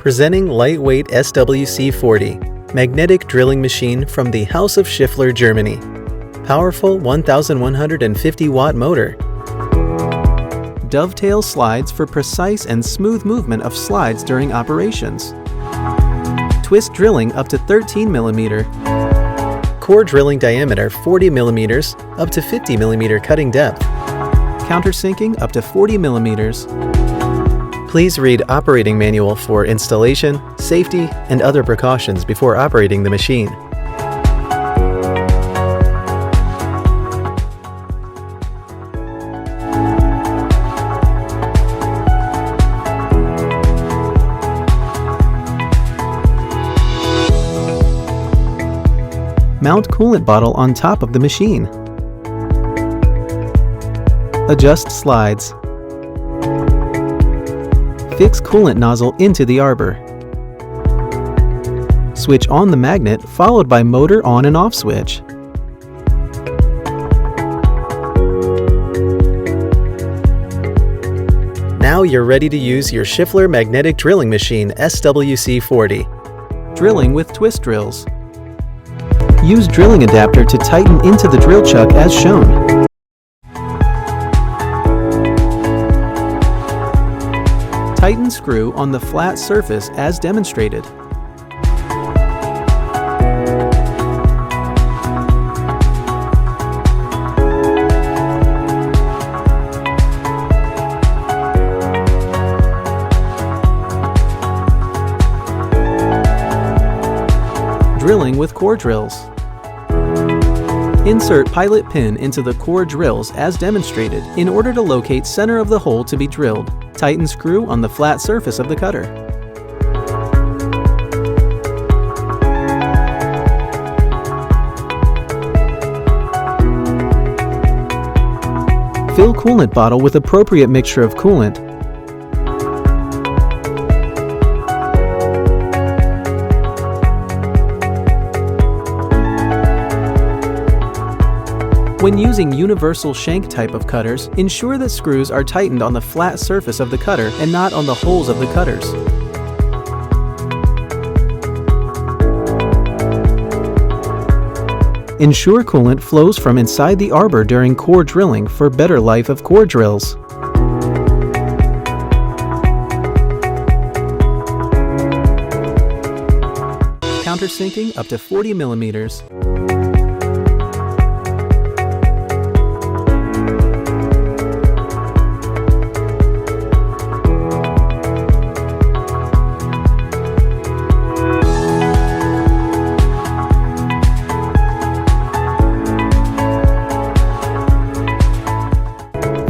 Presenting lightweight SWC 40 magnetic drilling machine from the House of Schifler, Germany. Powerful 1150 watt motor. Dovetail slides for precise and smooth movement of slides during operations. Twist drilling up to 13 mm. Core drilling diameter 40 mm up to 50 mm cutting depth. Countersinking up to 40 mm. Please read operating manual for installation, safety, and other precautions before operating the machine. Mount coolant bottle on top of the machine. Adjust slides. Fix coolant nozzle into the arbor. Switch on the magnet followed by motor on and off switch. Now you're ready to use your Schifler magnetic drilling machine SWC 40. Drilling with twist drills. Use drilling adapter to tighten into the drill chuck as shown. Tighten screw on the flat surface as demonstrated. Drilling with core drills. Insert pilot pin into the core drills as demonstrated in order to locate center of the hole to be drilled. Tighten screw on the flat surface of the cutter. Fill coolant bottle with appropriate mixture of coolant. When using universal shank type of cutters, ensure that screws are tightened on the flat surface of the cutter and not on the holes of the cutters. Ensure coolant flows from inside the arbor during core drilling for better life of core drills. Countersinking up to 40 mm.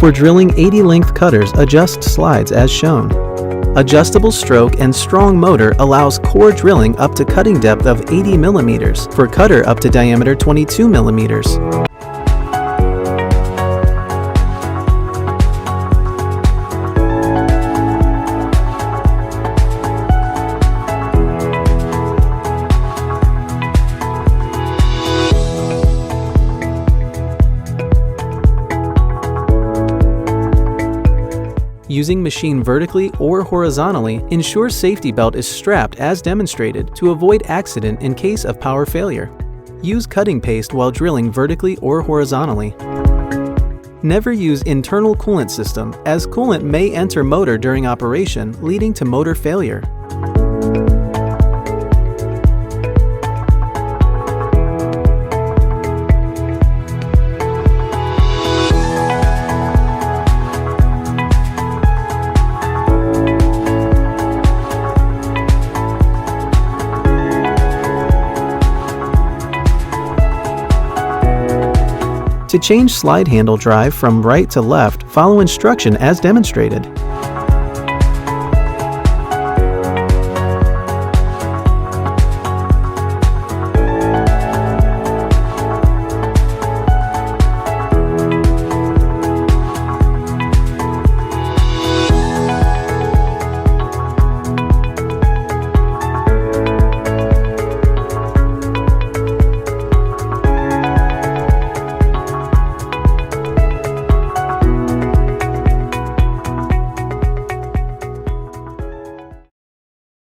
For drilling 80 length cutters, adjust slides as shown. Adjustable stroke and strong motor allows core drilling up to cutting depth of 80 mm for cutter up to diameter 22 mm. Using machine vertically or horizontally, ensure safety belt is strapped as demonstrated to avoid accident in case of power failure. Use cutting paste while drilling vertically or horizontally. Never use internal coolant system, as coolant may enter motor during operation, leading to motor failure. To change slide handle drive from right to left, follow instruction as demonstrated.